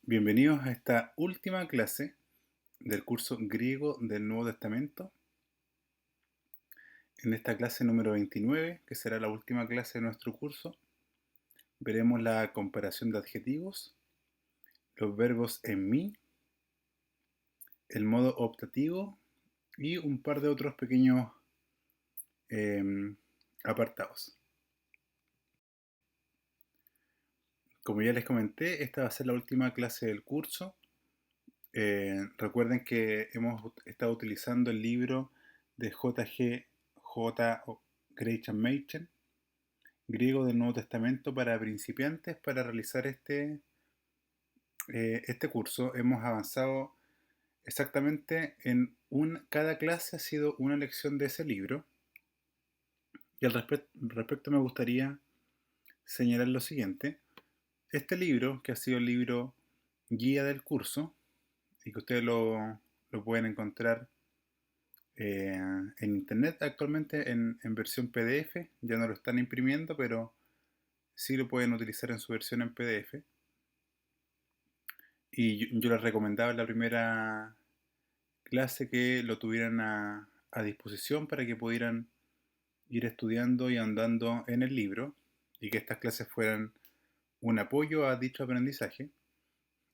Bienvenidos a esta última clase del curso griego del Nuevo Testamento. En esta clase número 29, que será la última clase de nuestro curso, veremos la comparación de adjetivos, los verbos en mí, el modo optativo y un par de otros pequeños apartados. Como ya les comenté, esta va a ser la última clase del curso. Recuerden que hemos estado utilizando el libro de J. Gresham Machen, griego del Nuevo Testamento para principiantes. Para realizar este curso hemos avanzado exactamente cada clase ha sido una lección de ese libro. Y al respecto me gustaría señalar lo siguiente. Este libro, que ha sido el libro guía del curso, y que ustedes lo pueden encontrar en internet actualmente en versión PDF, ya no lo están imprimiendo, pero sí lo pueden utilizar en su versión en PDF. Y yo les recomendaba en la primera clase que lo tuvieran a disposición para que pudieran ir estudiando y andando en el libro y que estas clases fueran un apoyo a dicho aprendizaje.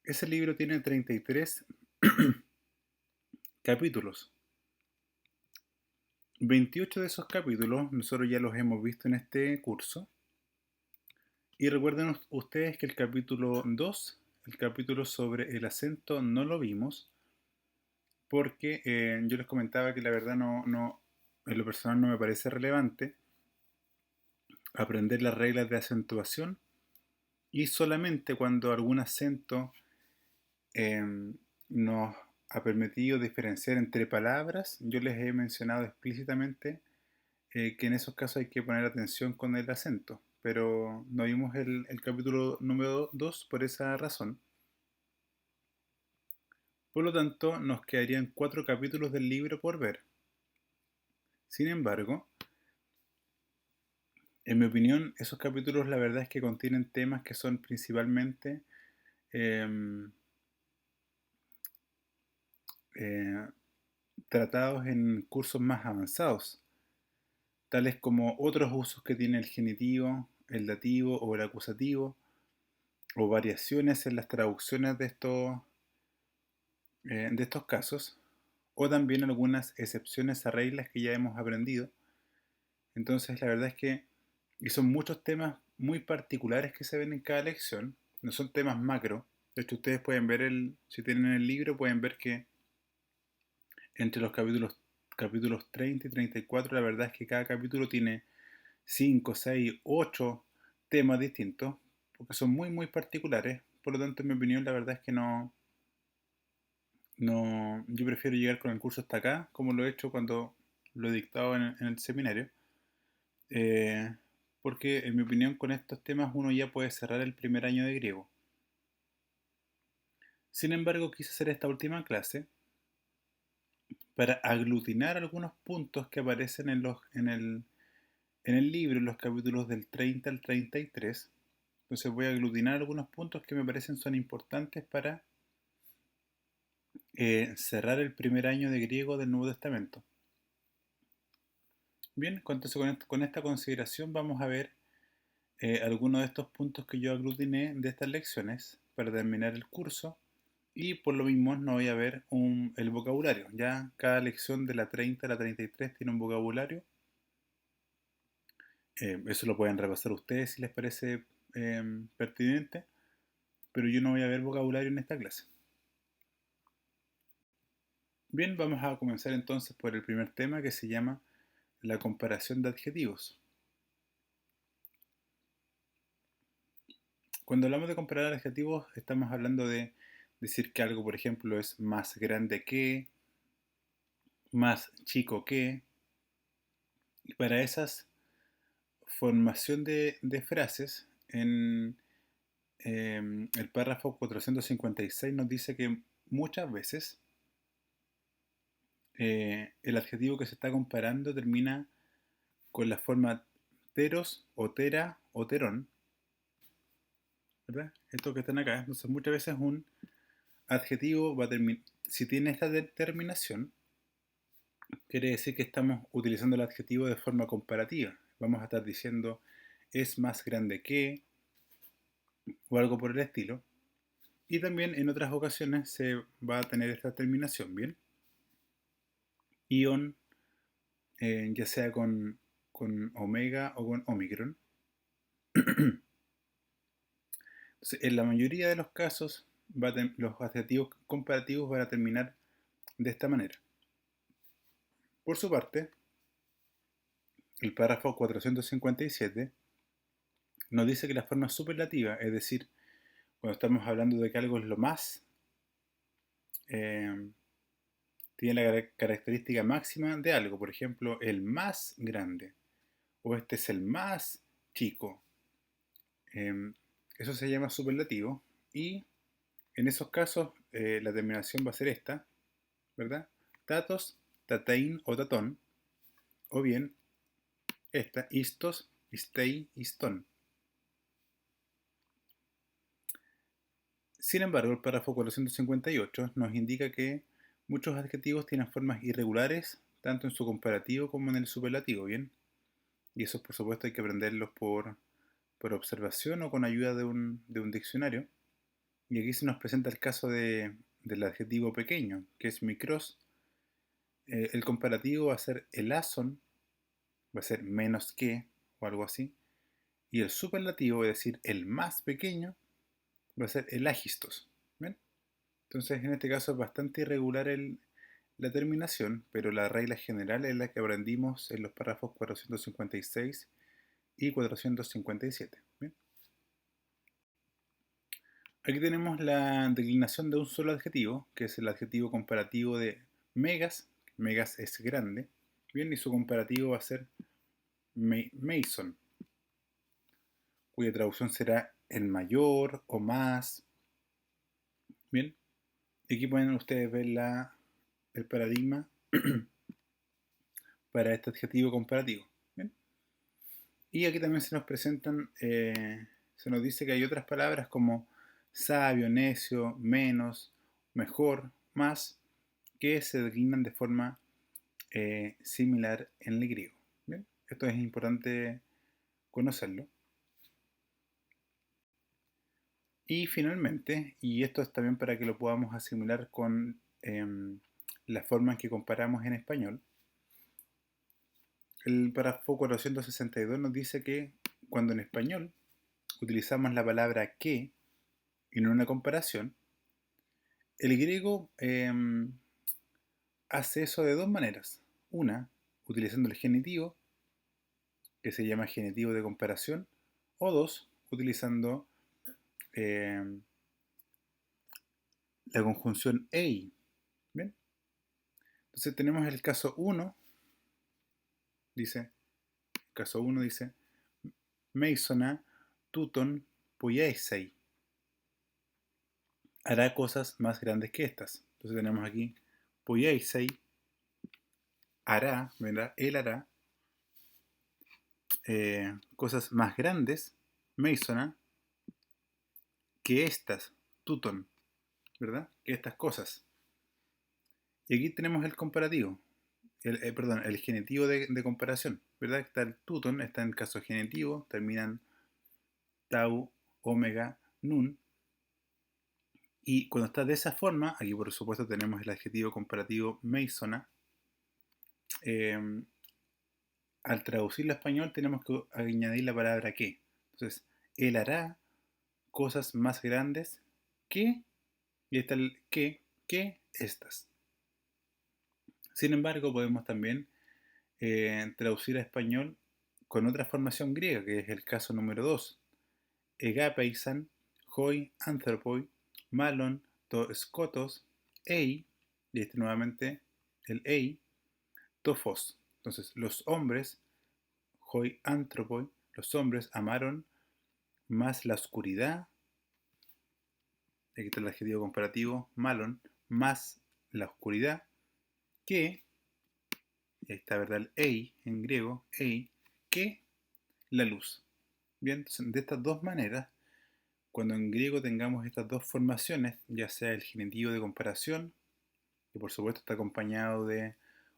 Ese libro tiene 33 capítulos. 28 de esos capítulos nosotros ya los hemos visto en este curso. Y recuerden ustedes que el capítulo 2, el capítulo sobre el acento, no lo vimos porque yo les comentaba que la verdad en lo personal no me parece relevante aprender las reglas de acentuación, y solamente cuando algún acento nos ha permitido diferenciar entre palabras, yo les he mencionado explícitamente que en esos casos hay que poner atención con el acento, pero no vimos el capítulo número 2 por esa razón. Por lo tanto, nos quedarían 4 capítulos del libro por ver. Sin embargo, en mi opinión, esos capítulos la verdad es que contienen temas que son principalmente em, eh, tratados en cursos más avanzados, tales como otros usos que tiene el genitivo, el dativo o el acusativo, o variaciones en las traducciones de estos casos, o también algunas excepciones a reglas que ya hemos aprendido. Entonces, la verdad es que y son muchos temas muy particulares que se ven en cada lección, no son temas macro. De hecho, ustedes pueden ver si tienen el libro, pueden ver que entre los capítulos 30 y 34, la verdad es que cada capítulo tiene 5, 6, 8 temas distintos, porque son muy, muy particulares. Por lo tanto, en mi opinión, la verdad es que yo prefiero llegar con el curso hasta acá, como lo he hecho cuando lo he dictado en el seminario, eh, porque en mi opinión con estos temas uno ya puede cerrar el primer año de griego. Sin embargo, quise hacer esta última clase para aglutinar algunos puntos que aparecen en el libro, en los capítulos del 30 al 33. Entonces voy a aglutinar algunos puntos que me parecen son importantes para cerrar el primer año de griego del Nuevo Testamento. Bien, entonces con esta consideración vamos a ver algunos de estos puntos que yo aglutiné de estas lecciones para terminar el curso, y por lo mismo no voy a ver el vocabulario. Ya cada lección de la 30 a la 33 tiene un vocabulario. Eso lo pueden repasar ustedes si les parece pertinente, pero yo no voy a ver vocabulario en esta clase. Bien, vamos a comenzar entonces por el primer tema, que se llama la comparación de adjetivos. Cuando hablamos de comparar adjetivos, estamos hablando de decir que algo, por ejemplo, es más grande que, más chico que, y para esas formación de frases, en el párrafo 456 nos dice que muchas veces el adjetivo que se está comparando termina con la forma teros o tera o terón, ¿verdad? Estos que están acá. Entonces muchas veces un adjetivo va a terminar, si tiene esta determinación, quiere decir que estamos utilizando el adjetivo de forma comparativa. Vamos a estar diciendo es más grande que o algo por el estilo. Y también en otras ocasiones se va a tener esta terminación, ¿bien? Ion, ya sea con omega o con omicron. Entonces, en la mayoría de los casos, los adjetivos comparativos van a terminar de esta manera. Por su parte, el párrafo 457 nos dice que la forma superlativa, es decir, cuando estamos hablando de que algo es lo más, eh, tiene la característica máxima de algo, por ejemplo, el más grande, o este es el más chico. Eso se llama superlativo, y en esos casos la terminación va a ser esta, ¿verdad? Tatos, tatein o tatón, o bien esta, istos, istei, istón. Sin embargo, el párrafo 458 nos indica que muchos adjetivos tienen formas irregulares, tanto en su comparativo como en el superlativo, ¿bien? Y eso, por supuesto, hay que aprenderlos por observación o con ayuda de un diccionario. Y aquí se nos presenta el caso del adjetivo pequeño, que es micros. El comparativo va a ser el ason, va a ser menos que, o algo así. Y el superlativo, es decir, el más pequeño, va a ser el agistos. ¿Ven? Entonces, en este caso es bastante irregular la terminación, pero la regla general es la que aprendimos en los párrafos 456 y 457. ¿Bien? Aquí tenemos la declinación de un solo adjetivo, que es el adjetivo comparativo de megas. Megas es grande. Bien, y su comparativo va a ser Mason, cuya traducción será el mayor o más. Bien, aquí pueden ustedes ver el paradigma para este adjetivo comparativo. Bien. Y aquí también se nos presentan, se nos dice que hay otras palabras como sabio, necio, menos, mejor, más, que se declinan de forma similar en el griego. ¿Bien? Esto es importante conocerlo. Y finalmente, y esto es también para que lo podamos asimilar con la forma en que comparamos en español, el párrafo 462 nos dice que cuando en español utilizamos la palabra que en una comparación, el griego hace eso de dos maneras. Una, utilizando el genitivo, que se llama genitivo de comparación, o dos, utilizando em, la conjunción ei. ¿Bien? Entonces tenemos el caso 1, dice, caso 1 dice, Meisona tuton poieisei, hará cosas más grandes que estas. Entonces tenemos aquí poieisei, hará, ¿verdad? Él hará cosas más grandes, Meisona, que estas, tuton, ¿verdad? Que estas cosas. Y aquí tenemos el comparativo, perdón, el genitivo de comparación, ¿verdad? Está el tuton, está en caso genitivo, terminan tau, omega, nun. Y cuando está de esa forma, aquí por supuesto tenemos el adjetivo comparativo meisona. Al traducirlo a español tenemos que añadir la palabra que. Entonces, él hará cosas más grandes que, y está el que estas. Sin embargo, podemos también traducir a español con otra formación griega, que es el caso número 2. Egapeisan, hoi anthropoi, malon to skotos, ei, y este nuevamente el ei, to phos. Entonces, los hombres, hoi anthropoi, los hombres amaron más la oscuridad, aquí está el adjetivo comparativo, malon, más la oscuridad, que, y ahí está, ¿verdad? El ei en griego, ei, que la luz. Bien, entonces, de estas dos maneras cuando en griego tengamos estas dos formaciones, ya sea el genitivo de comparación, que por supuesto está acompañado de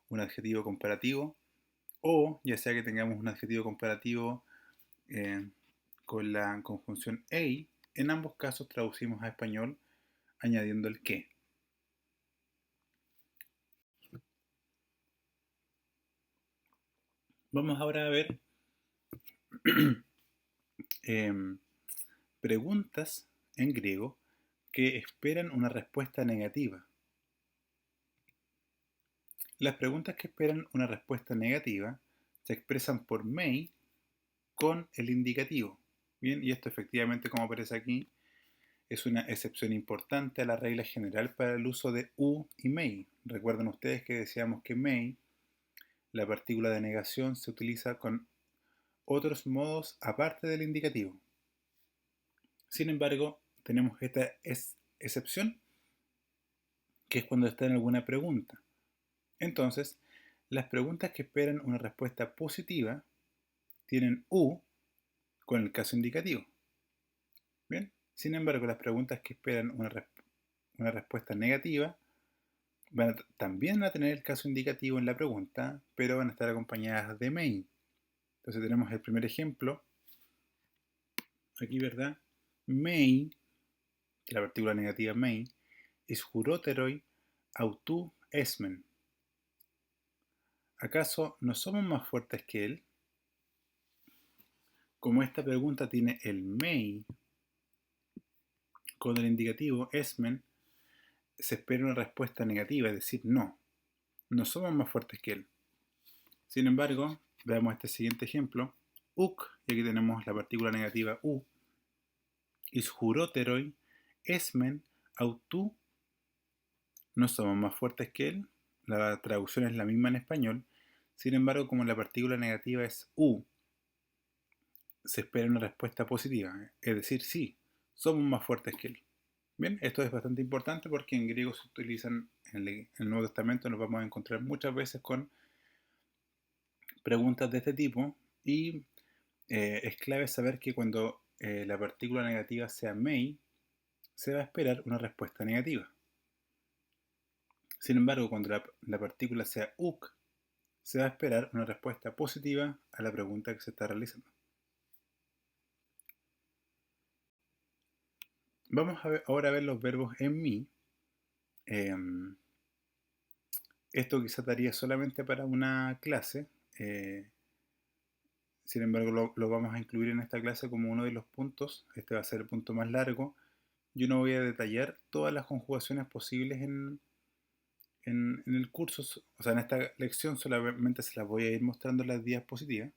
un adjetivo comparativo, o ya sea que tengamos un adjetivo comparativo eh, con la conjunción EI, en ambos casos traducimos a español añadiendo el que. Vamos ahora a ver preguntas en griego que esperan una respuesta negativa. Las preguntas que esperan una respuesta negativa se expresan por may con el indicativo. Bien, y esto efectivamente, como aparece aquí, es una excepción importante a la regla general para el uso de u y may. Recuerden ustedes que decíamos que may, la partícula de negación, se utiliza con otros modos aparte del indicativo. Sin embargo, tenemos esta excepción, que es cuando está en alguna pregunta. Entonces, las preguntas que esperan una respuesta positiva tienen u con el caso indicativo. Bien, sin embargo, las preguntas que esperan una respuesta negativa también van a tener el caso indicativo en la pregunta, pero van a estar acompañadas de may. Entonces tenemos el primer ejemplo, aquí, ¿verdad? May, la partícula negativa may, is juroteroi autu esmen. ¿Acaso no somos más fuertes que él? Como esta pregunta tiene el may con el indicativo esmen, se espera una respuesta negativa, es decir, no, no somos más fuertes que él. Sin embargo, veamos este siguiente ejemplo, uk, y aquí tenemos la partícula negativa u, is juroteroi esmen autu, no somos más fuertes que él. La traducción es la misma en español, sin embargo, como la partícula negativa es u, se espera una respuesta positiva, es decir, sí, somos más fuertes que él. Bien, esto es bastante importante porque en griego se utilizan, en el Nuevo Testamento nos vamos a encontrar muchas veces con preguntas de este tipo y es clave saber que cuando la partícula negativa sea may, se va a esperar una respuesta negativa. Sin embargo, cuando la partícula sea uk, se va a esperar una respuesta positiva a la pregunta que se está realizando. Vamos a ver, ahora a ver los verbos en mí. Esto quizás daría solamente para una clase. Sin embargo, lo vamos a incluir en esta clase como uno de los puntos. Este va a ser el punto más largo. Yo no voy a detallar todas las conjugaciones posibles en el curso, o sea, en esta lección solamente se las voy a ir mostrando en las diapositivas,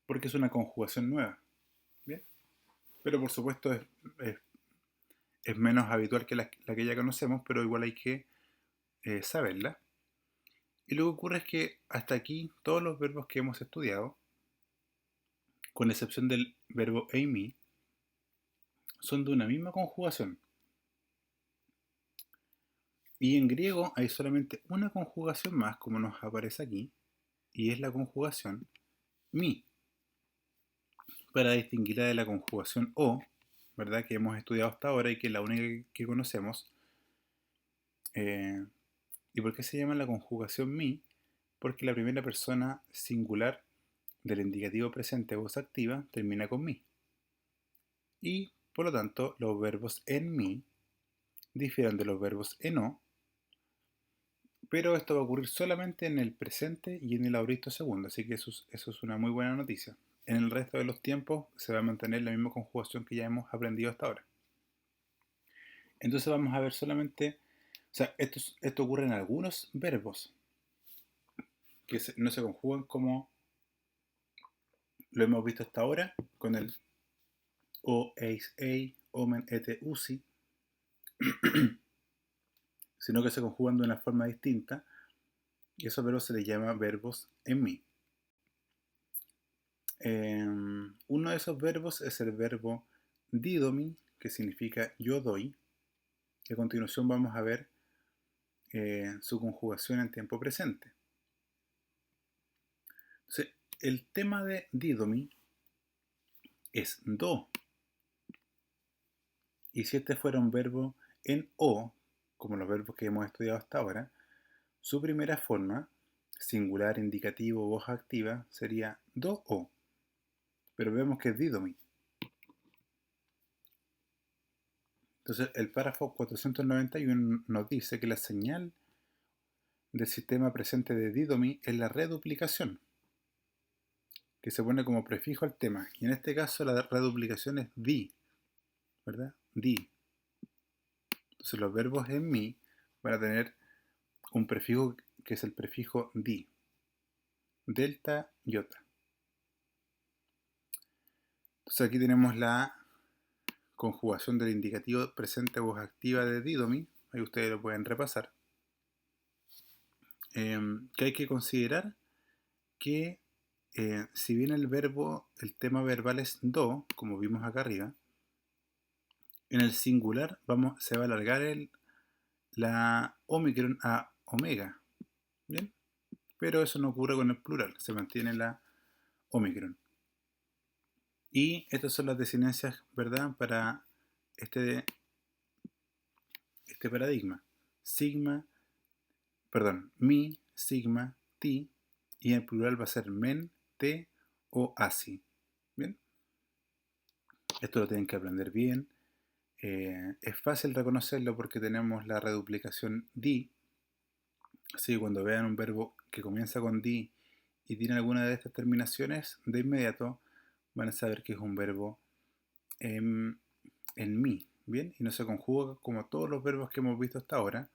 porque es una conjugación nueva. ¿Bien? Pero por supuesto es, es menos habitual que la que ya conocemos, pero igual hay que saberla. Y lo que ocurre es que hasta aquí todos los verbos que hemos estudiado, con excepción del verbo eimi, son de una misma conjugación. Y en griego hay solamente una conjugación más, como nos aparece aquí, y es la conjugación mi, para distinguirla de la conjugación o, ¿verdad? Que hemos estudiado hasta ahora y que es la única que conocemos. ¿Y por qué se llama la conjugación mi? Porque la primera persona singular del indicativo presente voz activa termina con mi. Y, por lo tanto, los verbos en mi difieren de los verbos en o, pero esto va a ocurrir solamente en el presente y en el ahorito segundo, así que eso es una muy buena noticia. En el resto de los tiempos se va a mantener la misma conjugación que ya hemos aprendido hasta ahora. Entonces vamos a ver solamente, o sea, esto ocurre en algunos verbos que no se conjugan como lo hemos visto hasta ahora, con el o, eis, ei, omen, ete, usi, sino que se conjugan de una forma distinta, y esos verbos se les llama verbos en mi. Uno de esos verbos es el verbo didomi, que significa yo doy, y a continuación vamos a ver su conjugación en tiempo presente. Entonces, el tema de didomi es do. Y si este fuera un verbo en o, como los verbos que hemos estudiado hasta ahora, su primera forma, singular, indicativo, voz activa, sería do-o. Pero vemos que es didomi. Entonces el párrafo 491 nos dice que la señal del sistema presente de didomi es la reduplicación, que se pone como prefijo al tema. Y en este caso la reduplicación es di, ¿verdad? Di. Entonces los verbos en mi van a tener un prefijo que es el prefijo di. Delta, iota. Entonces aquí tenemos la conjugación del indicativo presente voz activa de didomi. Ahí ustedes lo pueden repasar. Que hay que considerar que si bien el verbo, el tema verbal es do, como vimos acá arriba, en el singular se va a alargar la omicron a omega. ¿Bien? Pero eso no ocurre con el plural, se mantiene la omicron. Y estas son las desinencias, ¿verdad?, para este paradigma. Mi, sigma, ti, y en plural va a ser men, te o asi. ¿Bien? Esto lo tienen que aprender bien. Es fácil reconocerlo porque tenemos la reduplicación di. Así que cuando vean un verbo que comienza con di y tiene alguna de estas terminaciones, de inmediato van a saber que es un verbo en mi, ¿bien? Y no se conjuga como todos los verbos que hemos visto hasta ahora.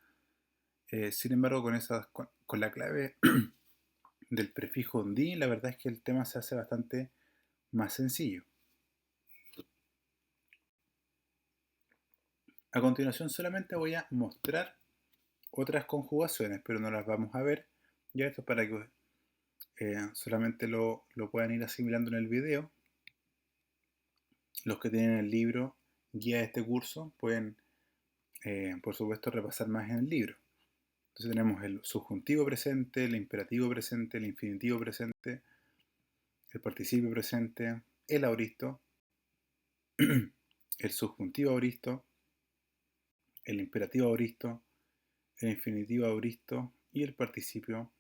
Sin embargo, con la clave del prefijo di, la verdad es que el tema se hace bastante más sencillo. A continuación solamente voy a mostrar otras conjugaciones, pero no las vamos a ver. Ya esto es para que solamente lo puedan ir asimilando en el video. Los que tienen el libro guía de este curso pueden, por supuesto, repasar más en el libro. Entonces tenemos el subjuntivo presente, el imperativo presente, el infinitivo presente, el participio presente, el aoristo, el subjuntivo aoristo, el imperativo aoristo, el infinitivo aoristo y el participio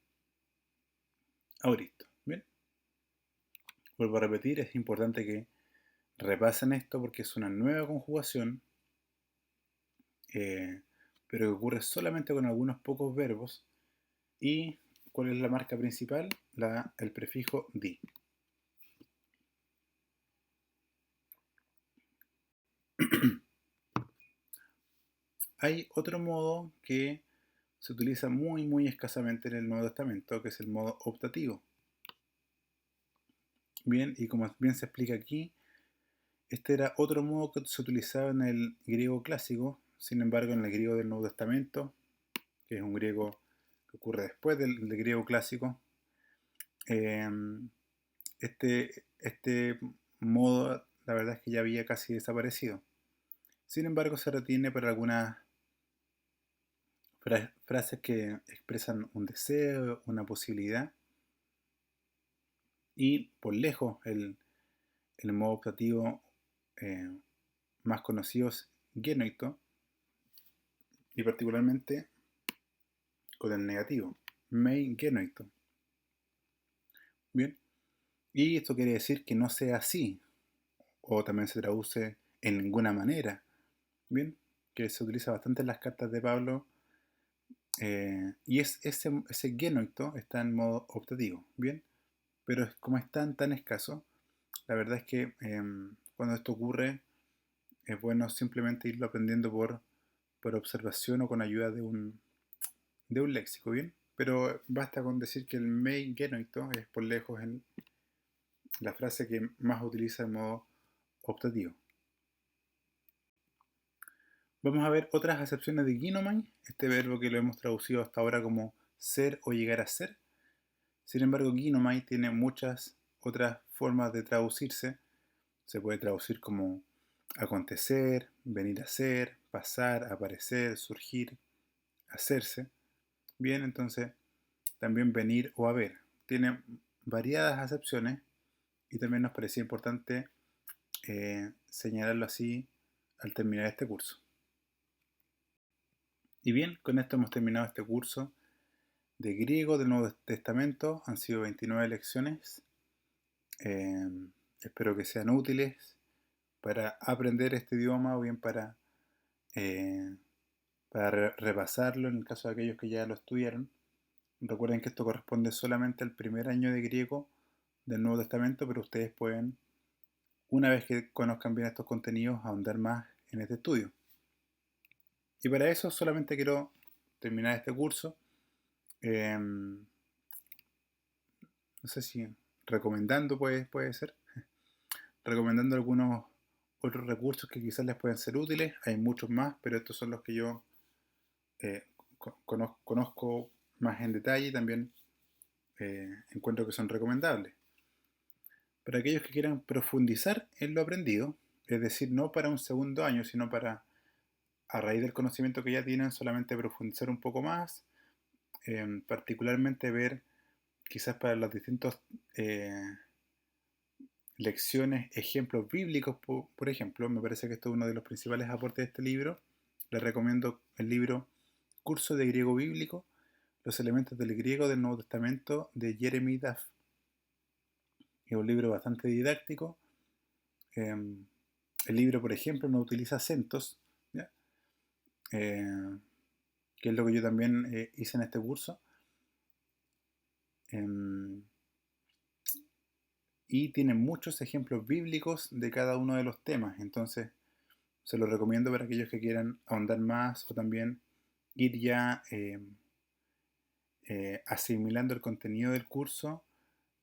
aoristo. ¿Bien? Vuelvo a repetir, es importante que repasen esto porque es una nueva conjugación, pero que ocurre solamente con algunos pocos verbos. ¿Y cuál es la marca principal? El prefijo di. Hay otro modo que se utiliza muy escasamente en el Nuevo Testamento, que es el modo optativo. Bien, y como bien se explica aquí, este era otro modo que se utilizaba en el griego clásico. Sin embargo, en el griego del Nuevo Testamento, que es un griego que ocurre después del griego clásico, este modo, la verdad es que ya había casi desaparecido. Sin embargo, se retiene para algunas frases que expresan un deseo, una posibilidad, y por lejos el modo optativo más conocido es genoito, y particularmente con el negativo, mei genoito. Bien, y esto quiere decir que no sea así, o también se traduce en ninguna manera. Bien, que se utiliza bastante en las cartas de Pablo, y ese genoito está en modo optativo. Bien, pero como es tan escaso, la verdad es que cuando esto ocurre es bueno simplemente irlo aprendiendo por observación o con ayuda de un léxico, ¿bien? Pero basta con decir que el mei genoito es por lejos la frase que más utiliza el modo optativo. Vamos a ver otras acepciones de ginomai, este verbo que lo hemos traducido hasta ahora como ser o llegar a ser. Sin embargo, ginomai tiene muchas otras formas de traducirse. Se puede traducir como acontecer, venir a ser, pasar, aparecer, surgir, hacerse. Bien, entonces también venir o haber. Tiene variadas acepciones y también nos parecía importante señalarlo así al terminar este curso. Y bien, con esto hemos terminado este curso de griego del Nuevo Testamento. Han sido 29 lecciones. Eh, Espero que sean útiles para aprender este idioma o bien eh, para repasarlo en el caso de aquellos que ya lo estudiaron. Recuerden que esto corresponde solamente al primer año de griego del Nuevo Testamento, pero ustedes pueden, una vez que conozcan bien estos contenidos, ahondar más en este estudio. Y para eso solamente quiero terminar este curso. No sé si recomendando puede ser. Recomendando algunos otros recursos que quizás les pueden ser útiles. Hay muchos más, pero estos son los que yo eh, conozco más en detalle y también encuentro que son recomendables. Para aquellos que quieran profundizar en lo aprendido, es decir, no para un segundo año, sino para, a raíz del conocimiento que ya tienen, solamente profundizar un poco más, particularmente ver quizás para las distintas lecciones, ejemplos bíblicos, por ejemplo. Me parece que esto es uno de los principales aportes de este libro. Les recomiendo el libro Curso de Griego Bíblico, los elementos del griego del Nuevo Testamento, de Jeremy Duff. Es un libro bastante didáctico. El libro, por ejemplo, no utiliza acentos, ¿ya? Que es lo que yo también hice en este curso. Em, y tiene muchos ejemplos bíblicos de cada uno de los temas. Entonces, se lo recomiendo para aquellos que quieran ahondar más o también ir ya asimilando el contenido del curso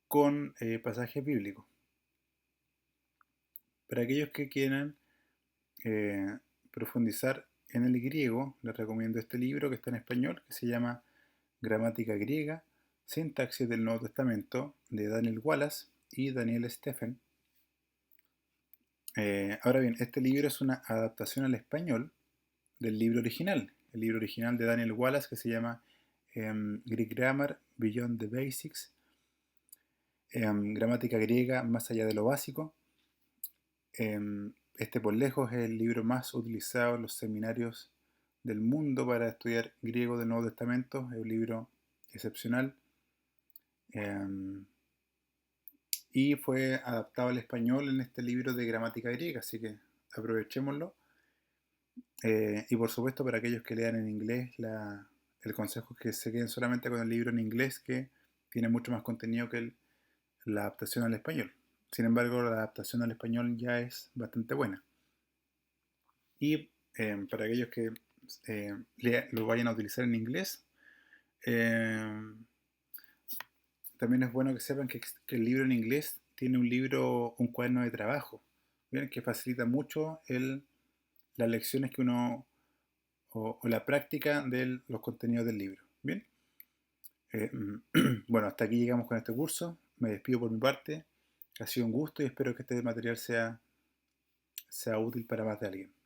con pasajes bíblicos. Para aquellos que quieran profundizar en el griego, les recomiendo este libro que está en español, que se llama Gramática griega, sintaxis del Nuevo Testamento, de Daniel Wallace y Daniel Steffen. Ahora bien, este libro es una adaptación al español del libro original, el libro original de Daniel Wallace, que se llama Greek Grammar Beyond the Basics, gramática griega más allá de lo básico. Este por lejos es el libro más utilizado en los seminarios del mundo para estudiar griego del Nuevo Testamento. Es un libro excepcional y fue adaptado al español en este libro de gramática griega, así que aprovechémoslo. Y por supuesto, para aquellos que lean en inglés, el consejo es que se queden solamente con el libro en inglés, que tiene mucho más contenido que la adaptación al español. Sin embargo, la adaptación al español ya es bastante buena. Y para aquellos que lo vayan a utilizar en inglés, también es bueno que sepan que el libro en inglés tiene un cuaderno de trabajo, ¿bien? Que facilita mucho las lecciones que uno o la práctica de los contenidos del libro. Bien, eh, bueno, hasta aquí llegamos con este curso. Me despido por mi parte. Ha sido un gusto y espero que este material sea útil para más de alguien.